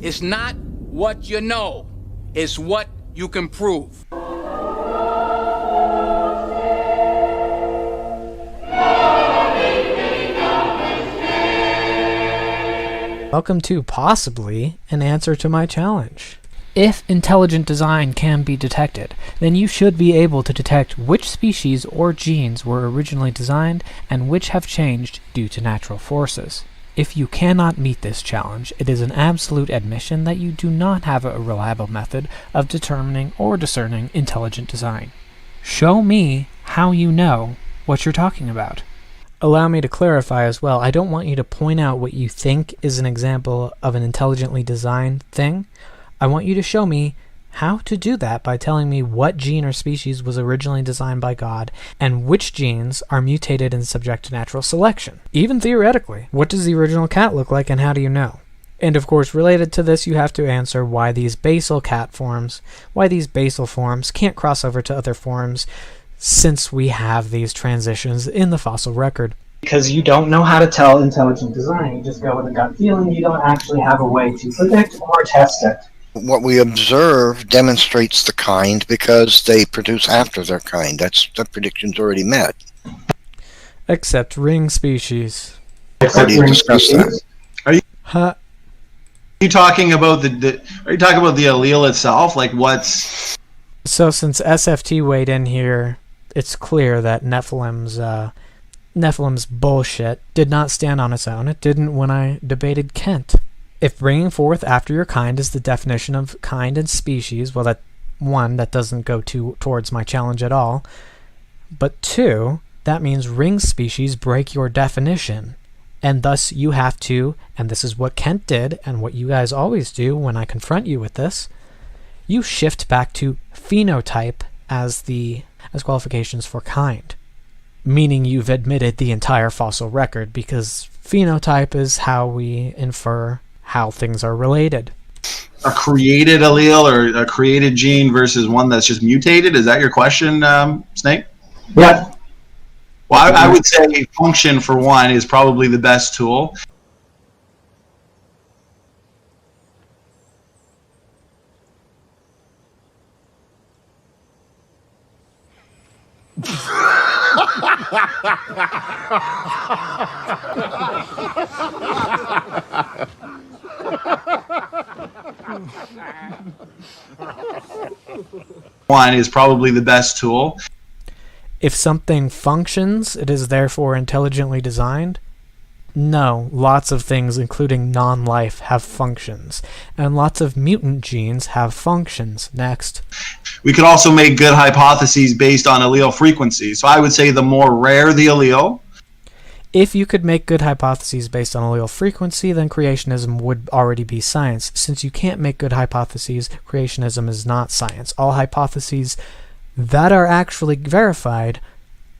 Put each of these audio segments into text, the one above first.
It's not what you know, it's what you can prove. Welcome to possibly an answer to my challenge. If intelligent design can be detected, then you should be able to detect which species or genes were originally designed and which have changed due to natural forces. If you cannot meet this challenge, it is an absolute admission that you do not have a reliable method of determining or discerning intelligent design. Show me how you know what you're talking about. Allow me to clarify as well, I don't want you to point out what you think is an example of an intelligently designed thing. I want you to show me how to do that by telling me what gene or species was originally designed by God and which genes are mutated and subject to natural selection. Even theoretically, what does the original cat look like and how do you know? And of course, related to this, you have to answer why these basal forms can't cross over to other forms since we have these transitions in the fossil record. Because you don't know how to tell intelligent design. You just go with a gut feeling. You don't actually have a way to predict or test it. What we observe demonstrates the kind because they produce after their kind. The prediction's already met. Except ring species. How do you discuss that? Are you talking about the allele itself? Like what's... So since SFT weighed in here, it's clear that Nephilim's bullshit did not stand on its own. It didn't when I debated Kent. If bringing forth after your kind is the definition of kind and species, well, that doesn't go towards my challenge at all. But 2, that means ring species break your definition. And thus you have to, and this is what Kent did, and what you guys always do when I confront you with this, you shift back to phenotype as qualifications for kind. Meaning you've admitted the entire fossil record, because phenotype is how we infer how things are related. A created allele or a created gene versus one that's just mutated? Is that your question, Snake? Yeah. Well, I would say function, for one, is probably the best tool. One is probably the best tool. If something functions, it is therefore intelligently designed? No, lots of things, including non-life, have functions, and lots of mutant genes have functions. Next. We could also make good hypotheses based on allele frequency. So I would say the more rare the allele... If you could make good hypotheses based on allele frequency, then creationism would already be science. Since you can't make good hypotheses, creationism is not science. All hypotheses that are actually verified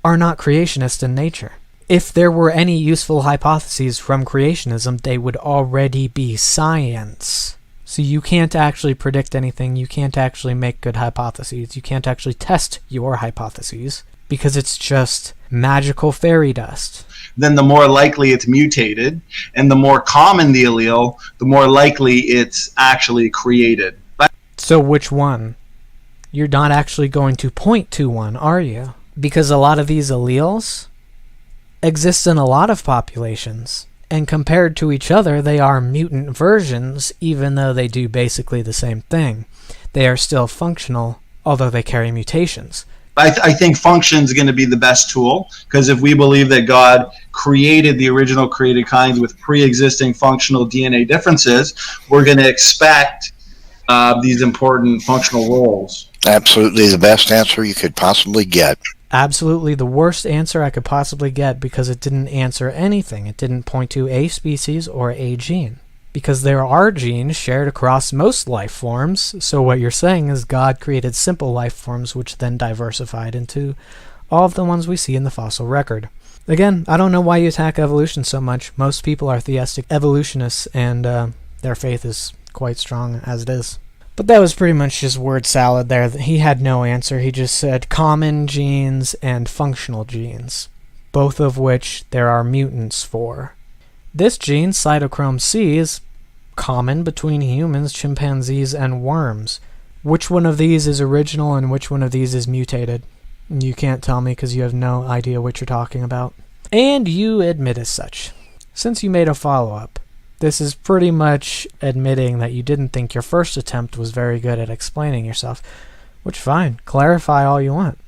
are not creationist in nature. If there were any useful hypotheses from creationism, they would already be science. So you can't actually predict anything, you can't actually make good hypotheses, you can't actually test your hypotheses, because it's just magical fairy dust. Then the more likely it's mutated, and the more common the allele, the more likely it's actually created. So which one? You're not actually going to point to one, are you? Because a lot of these alleles exist in a lot of populations, and compared to each other, they are mutant versions, even though they do basically the same thing. They are still functional, although they carry mutations. I think function is going to be the best tool, because if we believe that God created the original created kinds with pre-existing functional DNA differences, we're going to expect these important functional roles. Absolutely the best answer you could possibly get. Absolutely the worst answer I could possibly get, because it didn't answer anything. It didn't point to a species or a gene. Because there are genes shared across most life forms, so what you're saying is God created simple life forms which then diversified into all of the ones we see in the fossil record. Again, I don't know why you attack evolution so much. Most people are theistic evolutionists, and their faith is quite strong as it is. But that was pretty much just word salad there. He had no answer. He just said common genes and functional genes, both of which there are mutants for. This gene, cytochrome C, is common between humans, chimpanzees, and worms. Which one of these is original and which one of these is mutated? You can't tell me because you have no idea what you're talking about. And you admit as such. Since you made a follow-up, this is pretty much admitting that you didn't think your first attempt was very good at explaining yourself. Which, fine, clarify all you want.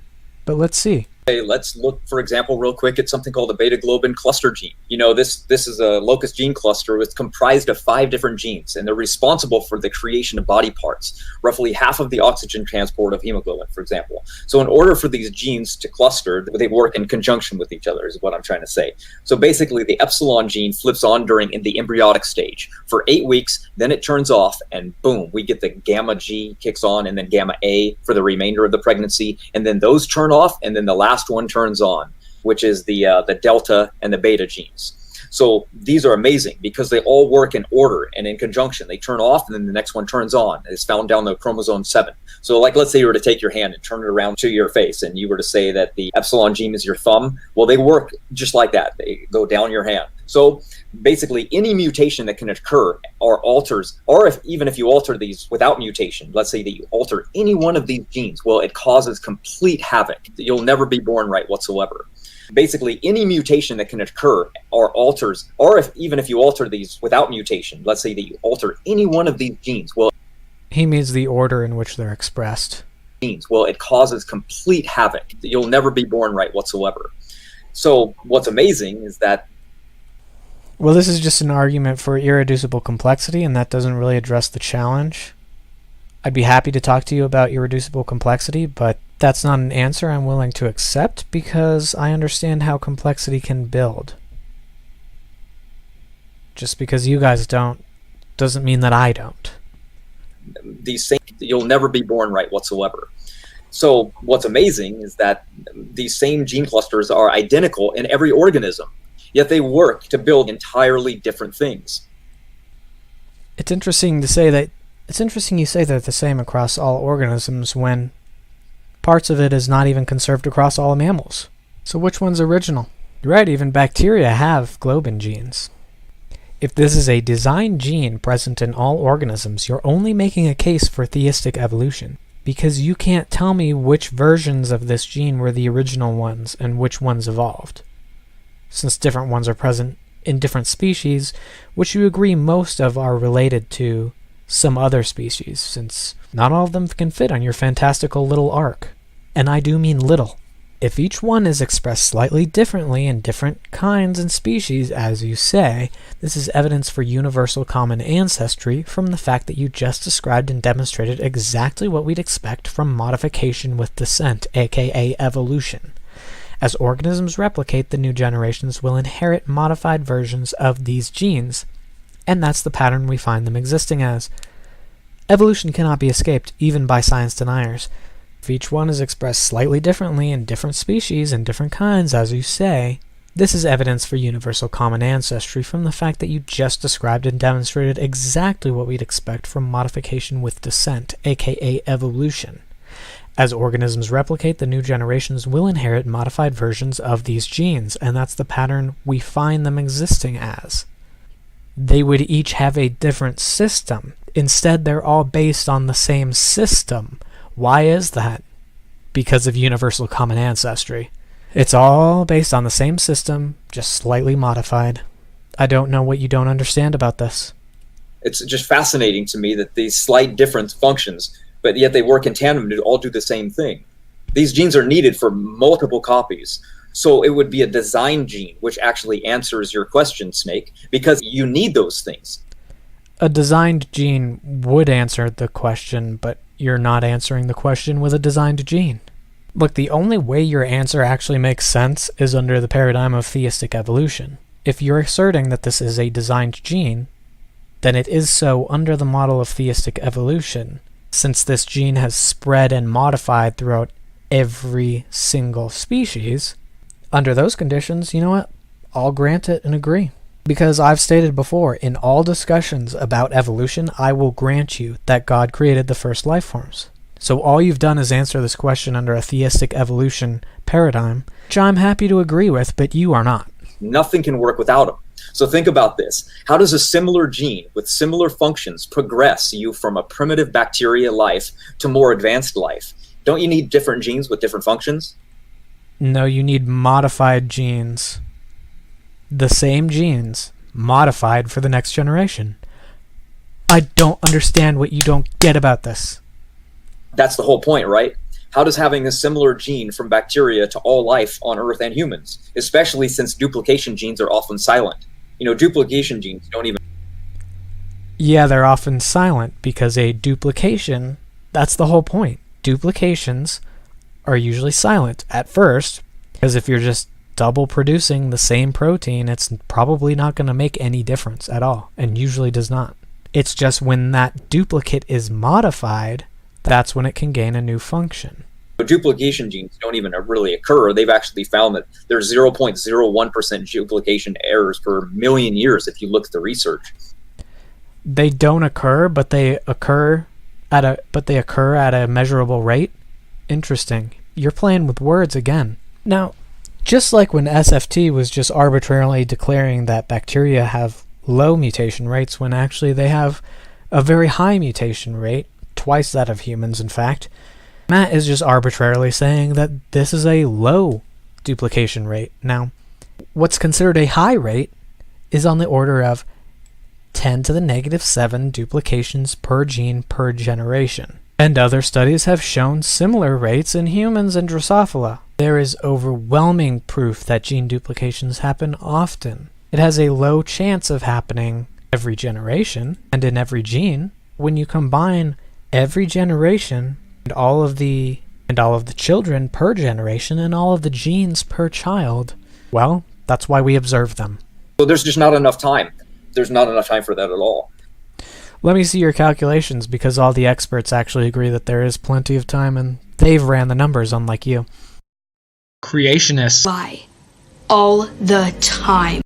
But let's see. Hey, let's look, for example, real quick at something called the beta-globin cluster gene. You know, this is a locus gene cluster. It's comprised of 5 different genes, and they're responsible for the creation of body parts, roughly half of the oxygen transport of hemoglobin, for example. So in order for these genes to cluster, they work in conjunction with each other, is what I'm trying to say. So basically, the epsilon gene flips on in the embryonic stage for 8 weeks, then it turns off, and boom, we get the gamma G kicks on, and then gamma A for the remainder of the pregnancy, and then those turn off, and then the last one turns on, which is the delta and the beta genes. So these are amazing because they all work in order and in conjunction. They turn off and then the next one turns on. It's found down the chromosome 7. So like, let's say you were to take your hand and turn it around to your face and you were to say that the epsilon gene is your thumb. Well, they work just like that. They go down your hand. So basically any mutation that can occur or alters, or even if you alter these without mutation, let's say that you alter any one of these genes, well, it causes complete havoc. You'll never be born right whatsoever. Basically any mutation that can occur or alters, or even if you alter these without mutation, let's say that you alter any one of these genes, well, he means the order in which they're expressed. Well, it causes complete havoc. You'll never be born right whatsoever. So what's amazing is that, well, this is just an argument for irreducible complexity, and that doesn't really address the challenge. I'd be happy to talk to you about irreducible complexity, but that's not an answer I'm willing to accept because I understand how complexity can build. Just because you guys don't, doesn't mean that I don't. You'll never be born right whatsoever. So what's amazing is that these same gene clusters are identical in every organism, yet they work to build entirely different things. It's interesting you say they're the same across all organisms when parts of it is not even conserved across all mammals. So which one's original? You're right, even bacteria have globin genes. If this is a design gene present in all organisms, you're only making a case for theistic evolution, because you can't tell me which versions of this gene were the original ones and which ones evolved. Since different ones are present in different species, which you agree most of are related to some other species, since not all of them can fit on your fantastical little arc. And I do mean little. If each one is expressed slightly differently in different kinds and species, as you say, this is evidence for universal common ancestry from the fact that you just described and demonstrated exactly what we'd expect from modification with descent, aka evolution. As organisms replicate, the new generations will inherit modified versions of these genes, and that's the pattern we find them existing as. Evolution cannot be escaped, even by science deniers. If each one is expressed slightly differently in different species and different kinds, as you say, this is evidence for universal common ancestry from the fact that you just described and demonstrated exactly what we'd expect from modification with descent, aka evolution. As organisms replicate, the new generations will inherit modified versions of these genes, and that's the pattern we find them existing as. They would each have a different system. Instead, they're all based on the same system. Why is that? Because of universal common ancestry. It's all based on the same system, just slightly modified. I don't know what you don't understand about this. It's just fascinating to me that these slight different functions, but yet they work in tandem to all do the same thing. These genes are needed for multiple copies. So it would be a design gene, which actually answers your question, Snake, because you need those things. A designed gene would answer the question, but you're not answering the question with a designed gene. Look, the only way your answer actually makes sense is under the paradigm of theistic evolution. If you're asserting that this is a designed gene, then it is so under the model of theistic evolution, since this gene has spread and modified throughout every single species. Under those conditions, you know what? I'll grant it and agree. Because I've stated before, in all discussions about evolution, I will grant you that God created the first life forms. So all you've done is answer this question under a theistic evolution paradigm, which I'm happy to agree with, but you are not. Nothing can work without them. So think about this. How does a similar gene with similar functions progress you from a primitive bacteria life to more advanced life? Don't you need different genes with different functions? No, you need modified genes. The same genes, modified for the next generation. I don't understand what you don't get about this. That's the whole point, right? How does having a similar gene from bacteria to all life on Earth and humans, especially since duplication genes are often silent? You know, duplication genes don't even... Yeah, they're often silent because a duplication, that's the whole point. Duplications are usually silent at first, because if you're just double producing the same protein, it's probably not going to make any difference at all, and usually does not. It's just when that duplicate is modified, that's when it can gain a new function. Duplication genes don't even really occur. They've actually found that there's 0.01% duplication errors per million years if you look at the research. They don't occur, but they occur at a measurable rate. Interesting. You're playing with words again. Now, just like when SFT was just arbitrarily declaring that bacteria have low mutation rates when actually they have a very high mutation rate, twice that of humans in fact, Matt is just arbitrarily saying that this is a low duplication rate. Now, what's considered a high rate is on the order of 10 to the negative 7 duplications per gene per generation. And other studies have shown similar rates in humans and Drosophila. There is overwhelming proof that gene duplications happen often. It has a low chance of happening every generation and in every gene. When you combine every generation and all of the children per generation and all of the genes per child, well, that's why we observe them. So there's just not enough time. There's not enough time for that at all. Let me see your calculations, because all the experts actually agree that there is plenty of time, and they've ran the numbers, unlike you. Creationists Lie. All the time.